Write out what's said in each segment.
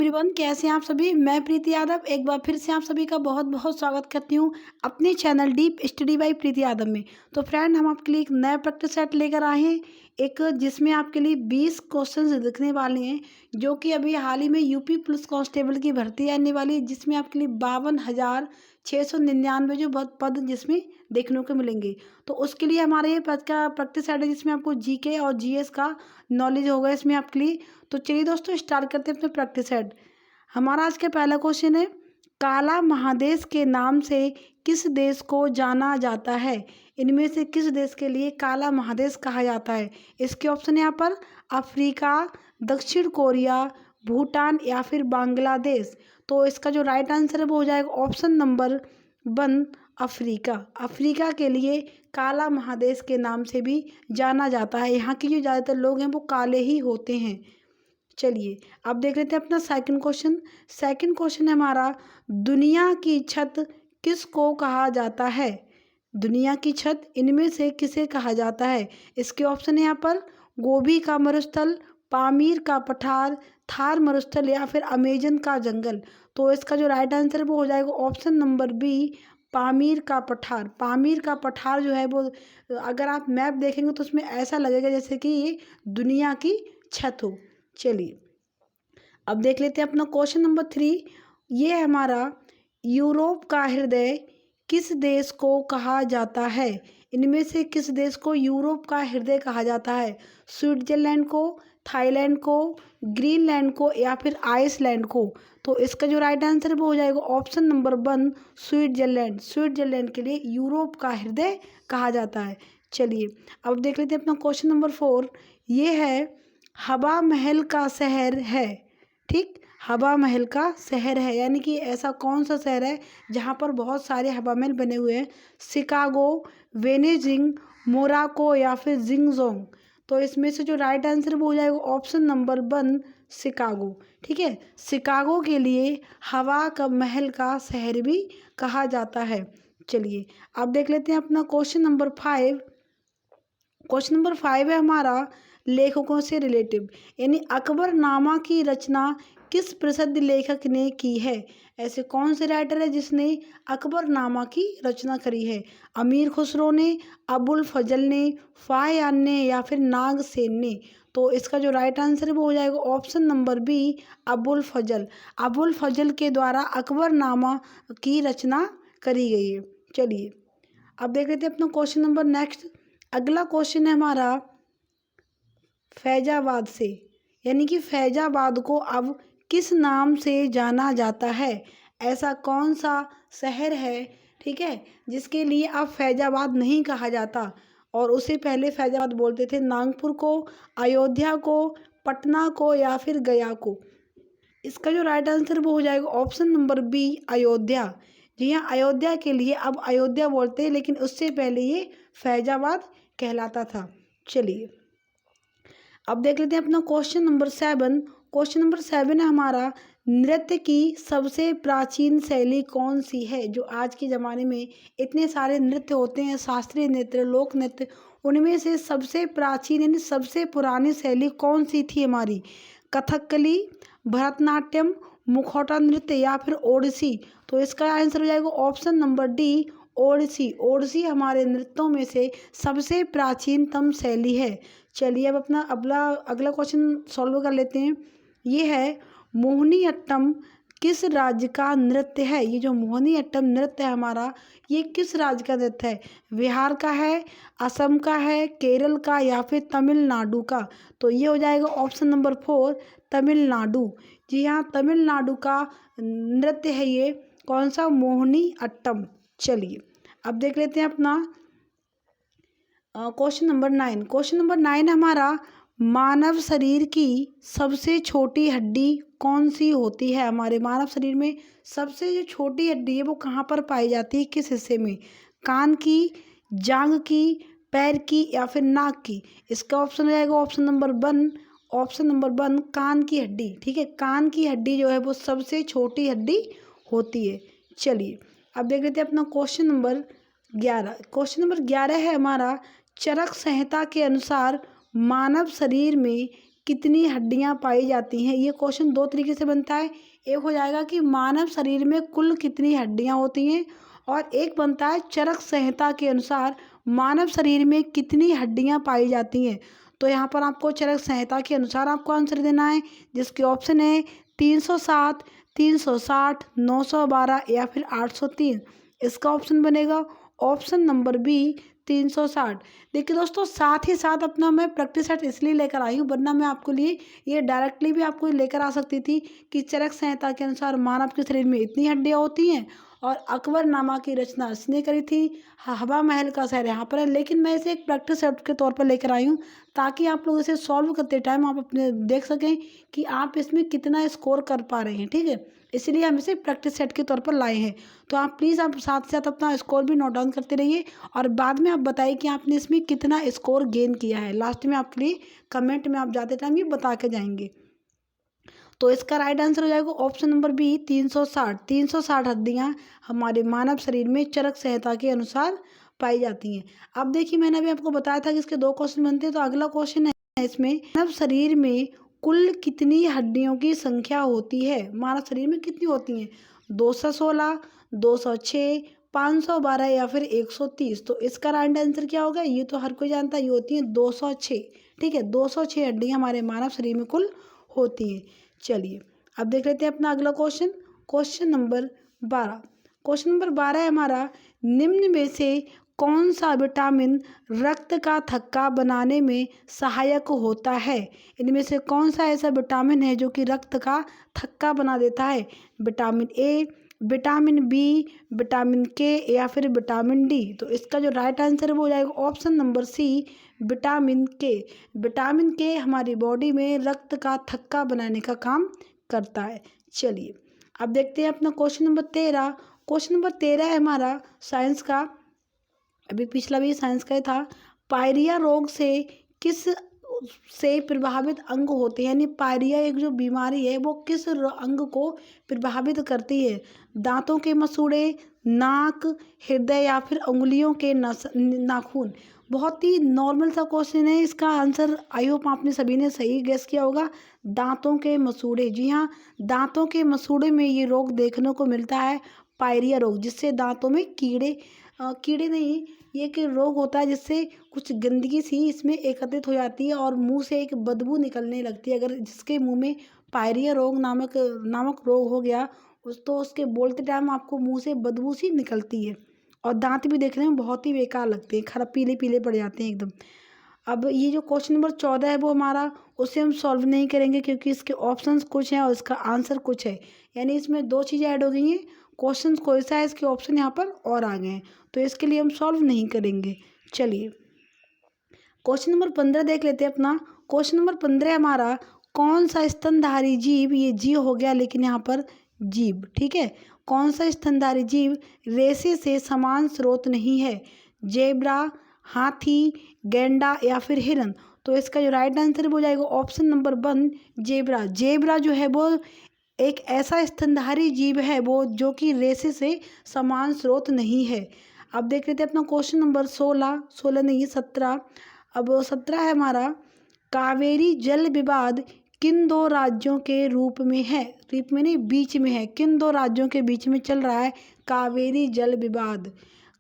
Everyone, कैसे हैं आप सभी। मैं प्रीति यादव एक बार फिर से आप सभी का बहुत बहुत स्वागत करती हूं अपने चैनल डीप स्टडी बाय प्रीति यादव में। तो फ्रेंड, हम आपके लिए एक नया प्रैक्टिस सेट लेकर आए हैं, एक जिसमें आपके लिए 20 क्वेश्चंस दिखने वाले हैं, जो कि अभी हाल ही में यूपी पुलिस कांस्टेबल की भर्ती आने वाली है, जिसमें आपके लिए 52,699 जो पद जिसमें देखने को मिलेंगे। तो उसके लिए हमारा ये पद का प्रैक्टिस सेट है, जिसमें आपको जीके और जीएस का नॉलेज होगा इसमें आपके लिए। तो चलिए दोस्तों, स्टार्ट करते हैं अपने प्रैक्टिस सेट। हमारा आज का पहला क्वेश्चन है, काला महादेश के नाम से किस देश को जाना जाता है। इनमें से किस देश के लिए काला महादेश कहा जाता है। इसके ऑप्शन यहाँ पर अफ्रीका, दक्षिण कोरिया, भूटान या फिर बांग्लादेश। तो इसका जो राइट आंसर है वो हो जाएगा ऑप्शन नंबर 1 अफ्रीका। अफ्रीका के लिए काला महादेश के नाम से भी जाना जाता है। यहाँ के जो ज़्यादातर लोग हैं वो काले ही होते हैं। चलिए अब देख लेते हैं अपना सेकंड क्वेश्चन। सेकंड क्वेश्चन है हमारा, दुनिया की छत किसको कहा जाता है। दुनिया की छत इनमें से किसे कहा जाता है। इसके ऑप्शन है यहाँ पर गोबी का मरुस्थल, पामीर का पठार, थार मरुस्थल या फिर अमेजन का जंगल। तो इसका जो राइट आंसर है वो हो जाएगा ऑप्शन नंबर बी, पामीर का पठार। पामीर का पठार जो है वो, अगर आप मैप देखेंगे तो उसमें ऐसा लगेगा जैसे कि ये दुनिया की छत हो। चलिए अब देख लेते हैं अपना क्वेश्चन नंबर 3। ये है हमारा, यूरोप का हृदय किस देश को कहा जाता है। इनमें से किस देश को यूरोप का हृदय कहा जाता है। स्विट्जरलैंड को, थाईलैंड को, ग्रीनलैंड को या फिर आइसलैंड को। तो इसका जो राइट आंसर है वो हो जाएगा ऑप्शन नंबर 1 स्विट्जरलैंड। स्विट्जरलैंड के लिए यूरोप का हृदय कहा जाता है। चलिए अब देख लेते हैं अपना क्वेश्चन नंबर 4। ये है, हवा महल का शहर है। ठीक, हवा महल का शहर है, यानी कि ऐसा कौन सा शहर है जहाँ पर बहुत सारे हवा महल बने हुए हैं। शिकागो, बेजिंग, मोनाको या फिर जिंगजोंग। तो इसमें से जो राइट आंसर वो हो जाएगा ऑप्शन नंबर 1 शिकागो। ठीक है, शिकागो के लिए हवा का महल का शहर भी कहा जाता है। चलिए अब देख लेते हैं अपना क्वेश्चन नंबर 5। क्वेश्चन नंबर 5 है हमारा, लेखकों से रिलेटिव, यानी अकबरनामा की रचना किस प्रसिद्ध लेखक ने की है। ऐसे कौन से राइटर है जिसने अकबरनामा की रचना करी है। अमीर खुसरो ने, अबुल फजल ने, फाहियान ने या फिर नागसेन ने। तो इसका जो राइट आंसर है वो हो जाएगा ऑप्शन नंबर बी अबुल फजल। अबुल फजल के द्वारा अकबरनामा की रचना करी गई है। चलिए अब देख लेते हैं अपना क्वेश्चन नंबर नेक्स्ट। अगला क्वेश्चन है हमारा, फैजाबाद से, यानी कि फैजाबाद को अब किस नाम से जाना जाता है। ऐसा कौन सा शहर है, ठीक है, जिसके लिए अब फैजाबाद नहीं कहा जाता, और उसे पहले फैजाबाद बोलते थे। नागपुर को, अयोध्या को, पटना को या फिर गया को। इसका जो राइट आंसर वो हो जाएगा ऑप्शन नंबर बी अयोध्या। जी हाँ, अयोध्या के लिए अब अयोध्या बोलते हैं, लेकिन उससे पहले ये फैजाबाद कहलाता था। चलिए अब देख लेते हैं अपना क्वेश्चन नंबर 7। क्वेश्चन नंबर 7 है हमारा, नृत्य की सबसे प्राचीन शैली कौन सी है। जो आज के ज़माने में इतने सारे नृत्य होते हैं, शास्त्रीय नृत्य, लोक नृत्य, उनमें से सबसे प्राचीन यानी सबसे पुरानी शैली कौन सी थी हमारी। कथकली, भरतनाट्यम, मुखौटा नृत्य या फिर ओडिसी। तो इसका आंसर हो जाएगा option number D Odissi. Odissi हमारे नृत्यों में से सबसे प्राचीनतम शैली है। चलिए अब अपना अगला क्वेश्चन सॉल्व कर लेते हैं। ये है, मोहिनीअट्टम किस राज्य का नृत्य है। ये जो मोहिनीअट्टम नृत्य है हमारा, ये किस राज्य का नृत्य है। बिहार का है, असम का है, केरल का या फिर तमिलनाडु का। तो ये हो जाएगा ऑप्शन नंबर 4 तमिलनाडु। जी हाँ, तमिलनाडु का नृत्य है ये, कौन सा, मोहिनीअट्टम। चलिए अब देख लेते हैं अपना क्वेश्चन नंबर 9। क्वेश्चन नंबर 9 हमारा, मानव शरीर की सबसे छोटी हड्डी कौन सी होती है। हमारे मानव शरीर में सबसे जो छोटी हड्डी है वो कहाँ पर पाई जाती है, किस हिस्से में। कान की, जांघ की, पैर की या फिर नाक की। इसका ऑप्शन हो जाएगा ऑप्शन नंबर 1, ऑप्शन नंबर 1 कान की हड्डी। ठीक है, कान की हड्डी जो है वो सबसे छोटी हड्डी होती है। चलिए अब देख लेते हैं अपना क्वेश्चन नंबर 11। क्वेश्चन नंबर 11 है हमारा, चरक संहिता के अनुसार मानव शरीर में कितनी हड्डियां पाई जाती हैं। ये क्वेश्चन दो तरीके से बनता है। एक हो जाएगा कि मानव शरीर में कुल कितनी हड्डियां होती हैं, और एक बनता है चरक संहिता के अनुसार मानव शरीर में कितनी हड्डियां पाई जाती हैं। तो यहाँ पर आपको चरक संहिता के अनुसार आपको आंसर देना है, जिसके ऑप्शन है 307, 360, 912 या फिर 803। इसका ऑप्शन बनेगा ऑप्शन नंबर बी 360। देखिए दोस्तों, साथ ही साथ अपना मैं प्रैक्टिस सेट इसलिए लेकर आई हूँ, वरना मैं आपको लिए ये डायरेक्टली भी आपको लेकर आ सकती थी कि चरक संहिता के अनुसार मानव के शरीर में इतनी हड्डियाँ होती हैं, और अकबरनामा की रचना इसने करी थी, हवा महल का शहर यहाँ पर है। लेकिन मैं इसे एक प्रैक्टिस सेट के तौर पर लेकर आई हूँ, ताकि आप लोग इसे सॉल्व करते टाइम आप अपने देख सकें कि आप इसमें कितना स्कोर कर पा रहे हैं। ठीक है, इसलिए हम इसे प्रैक्टिस सेट के तौर पर लाए हैं। तो आप प्लीज़ आप साथ साथ अपना स्कोर भी नोट डाउन करते रहिए, और बाद में आप बताइए कि आपने इसमें कितना स्कोर गेन किया है। लास्ट में आपके लिए कमेंट में आप जाते टाइम ये बता के जाएंगे। तो इसका राइट आंसर हो जाएगा ऑप्शन नंबर बी 360। 360 हड्डियाँ हमारे मानव शरीर में चरक संहिता के अनुसार पाई जाती हैं। अब देखिए, मैंने अभी आपको बताया था कि इसके दो क्वेश्चन बनते हैं। तो अगला क्वेश्चन है इसमें, मानव शरीर में कुल कितनी हड्डियों की संख्या होती है। मानव शरीर में कितनी होती हैं? 216, 206, 512 या फिर 130। तो इसका राइट आंसर क्या होगा? ये तो हर कोई जानता है, ये होती है 206। ठीक है, 206 हड्डियाँ हमारे मानव शरीर में कुल होती हैं। चलिए अब देख लेते हैं अपना अगला question, question number 12। Question number 12 है हमारा, निम्न में से कौन सा विटामिन रक्त का थक्का बनाने में सहायक होता है। इनमें से कौन सा ऐसा विटामिन है जो कि रक्त का थक्का बना देता है? Vitamin A, vitamin B, vitamin K या फिर विटामिन डी। तो इसका जो राइट आंसर है वो हो जाएगा ऑप्शन नंबर सी विटामिन के। विटामिन के हमारी बॉडी में रक्त का थक्का बनाने का काम करता है। चलिए अब देखते हैं अपना क्वेश्चन नंबर 13। क्वेश्चन नंबर 13 है हमारा साइंस का, अभी पिछला भी साइंस का ही था। पायरिया रोग से प्रभावित अंग होते हैं, यानी पायरिया एक जो बीमारी है वो किस अंग को प्रभावित करती है? दांतों के मसूड़े, नाक, हृदय या फिर उंगलियों के नाखून। बहुत ही नॉर्मल सा क्वेश्चन है। इसका आंसर आई होप आपने सभी ने सही गेस किया होगा, दांतों के मसूड़े। जी हाँ, दांतों के मसूड़े में ये रोग देखने को मिलता है, पायरिया रोग, जिससे दांतों में कीड़े नहीं, ये एक रोग होता है जिससे कुछ गंदगी सी इसमें एकत्रित हो जाती है और मुंह से एक बदबू निकलने लगती है। अगर जिसके मुंह में पायरिया रोग नामक रोग हो गया तो उसके बोलते टाइम आपको मुंह से बदबू सी निकलती है, और दांत भी देखने में बहुत ही बेकार लगते हैं, खराब पीले पीले पड़ जाते हैं एकदम। अब ये जो क्वेश्चन नंबर 14 है वो हमारा, उसे हम सॉल्व नहीं करेंगे क्योंकि इसके ऑप्शंस कुछ हैं और इसका आंसर कुछ है, यानी इसमें दो चीज़ें ऐड हो गई हैं। क्वेश्चन कोई सा है, इसके ऑप्शन यहाँ पर और आ गए हैं, तो इसके लिए हम सॉल्व नहीं करेंगे। चलिए क्वेश्चन नंबर 15 देख लेते हैं अपना। क्वेश्चन नंबर 15 हमारा, कौन सा स्तनधारी जीव, ये जीव हो गया लेकिन यहाँ पर जीव, ठीक है, कौन सा स्तनधारी जीव रेसे से समान स्रोत नहीं है? जेब्रा, हाथी, गैंडा या फिर हिरन। तो इसका जो राइट आंसर हो जाएगा ऑप्शन नंबर 1 जेब्रा। जेब्रा जो है वो एक ऐसा स्तनधारी जीव है वो जो कि रेसे से समान स्रोत नहीं है। अब देख लेते हैं अपना क्वेश्चन नंबर 16 नहीं 17। अब 17 है हमारा, कावेरी जल विवाद किन दो राज्यों के रूप में है? रूप में नहीं, बीच में है। किन दो राज्यों के बीच में चल रहा है कावेरी जल विवाद?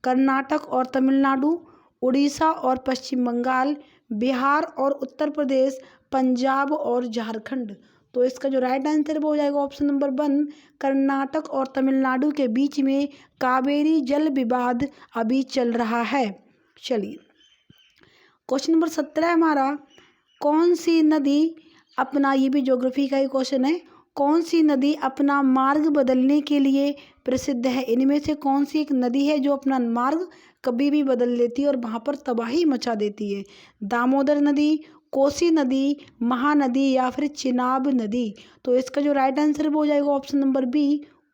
कर्नाटक और तमिलनाडु, उड़ीसा और पश्चिम बंगाल, बिहार और उत्तर प्रदेश, पंजाब और झारखंड। तो इसका जो राइट आंसर वो हो जाएगा ऑप्शन नंबर 1 कर्नाटक और तमिलनाडु के बीच में कावेरी जल विवाद अभी चल रहा है। चलिए क्वेश्चन नंबर 17 हमारा, कौन सी नदी अपना, ये भी ज्योग्राफी का ही क्वेश्चन है, कौन सी नदी अपना मार्ग बदलने के लिए प्रसिद्ध है? इनमें से कौन सी एक नदी है जो अपना मार्ग कभी भी बदल लेती है और वहाँ पर तबाही मचा देती है? दामोदर नदी, कोसी नदी, महानदी या फिर चिनाब नदी। तो इसका जो राइट आंसर वो हो जाएगा ऑप्शन नंबर बी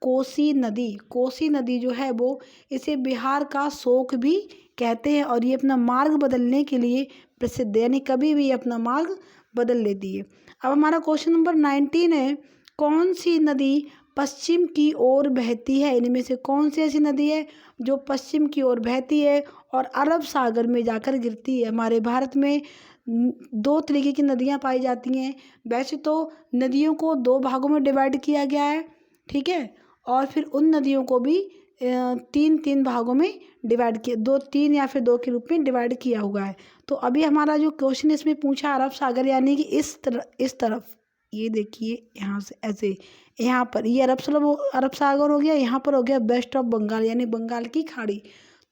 कोसी नदी। कोसी नदी जो है वो, इसे बिहार का शोक भी कहते हैं और ये अपना मार्ग बदलने के लिए प्रसिद्ध है, यानी कभी भी अपना मार्ग बदल लेती है। अब हमारा क्वेश्चन नंबर 19 है, कौन सी नदी पश्चिम की ओर बहती है? इनमें से कौन सी ऐसी नदी है जो पश्चिम की ओर बहती है और अरब सागर में जाकर गिरती है? हमारे भारत में दो तरीके की नदियाँ पाई जाती हैं। वैसे तो नदियों को दो भागों में डिवाइड किया गया है, ठीक है, और फिर उन नदियों को भी तीन तीन भागों में डिवाइड किया, दो तीन या फिर दो के रूप में डिवाइड किया हुआ है। तो अभी हमारा जो क्वेश्चन इसमें पूछा अरब सागर यानी कि इस तरफ, ये देखिए यहाँ से ऐसे, यहाँ पर ये अरब सागर हो गया, यहाँ पर हो गया वेस्ट ऑफ बंगाल यानी बंगाल की खाड़ी।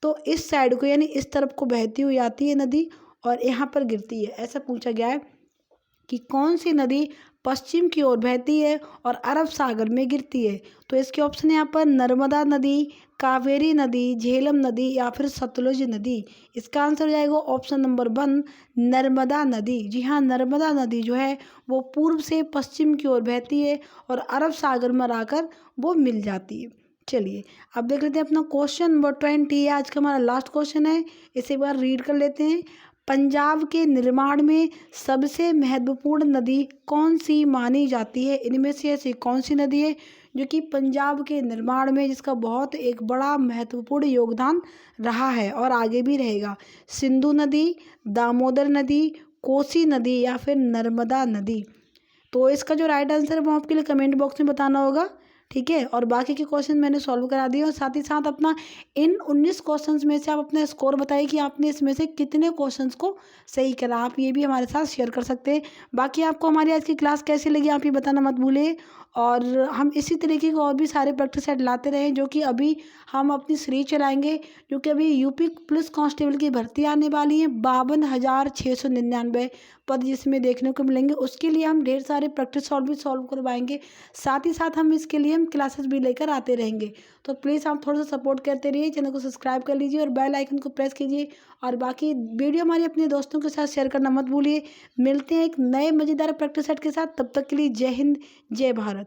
तो इस साइड को यानी इस तरफ को बहती हुई आती है नदी और यहाँ पर गिरती है। ऐसा पूछा गया है कि कौन सी नदी पश्चिम की ओर बहती है और अरब सागर में गिरती है। तो इसके ऑप्शन यहाँ पर नर्मदा नदी, कावेरी नदी, झेलम नदी या फिर सतलुज नदी। इसका आंसर हो जाएगा ऑप्शन नंबर 1 नर्मदा नदी। जी हाँ, नर्मदा नदी जो है वो पूर्व से पश्चिम की ओर बहती है और अरब सागर में आकर वो मिल जाती है। चलिए अब देख लेते हैं अपना क्वेश्चन नंबर 20, आज का हमारा लास्ट क्वेश्चन है, इसे एक बार रीड कर लेते हैं। पंजाब के निर्माण में सबसे महत्वपूर्ण नदी कौन सी मानी जाती है? इनमें से ऐसी कौन सी नदी है जो कि पंजाब के निर्माण में जिसका बहुत एक बड़ा महत्वपूर्ण योगदान रहा है और आगे भी रहेगा? सिंधु नदी, दामोदर नदी, कोसी नदी या फिर नर्मदा नदी? तो इसका जो राइट आंसर है वो आपके लिए कमेंट बॉक्स में बताना होगा, ठीक है। और बाकी के क्वेश्चन मैंने सॉल्व करा दिए और साथ ही साथ अपना इन 19 क्वेश्चंस में से आप अपना स्कोर बताइए कि आपने इसमें से कितने क्वेश्चंस को सही करा। आप ये भी हमारे साथ शेयर कर सकते हैं। बाकी आपको हमारी आज की क्लास कैसी लगी आप ये बताना मत भूलिए। और हम इसी तरीके के और भी सारे प्रैक्टिस सेट लाते रहें, जो कि अभी हम अपनी सीरीज चलाएंगे, जो कि अभी यूपी पुलिस कांस्टेबल की भर्ती आने वाली है। 52,699 पद जिसमें देखने को मिलेंगे, उसके लिए हम ढेर सारे प्रैक्टिस सॉल्व भी सॉल्व करवाएंगे। साथ ही साथ हम इसके लिए हम क्लासेस भी लेकर आते रहेंगे। तो प्लीज़ आप थोड़ा सा सपोर्ट करते रहिए, चैनल को सब्सक्राइब कर लीजिए और बेल आइकन को प्रेस कीजिए। और बाकी वीडियो हमारे अपने दोस्तों के साथ शेयर करना मत भूलिए। मिलते हैं एक नए मज़ेदार प्रैक्टिस सेट के साथ, तब तक के लिए जय हिंद, जय भारत।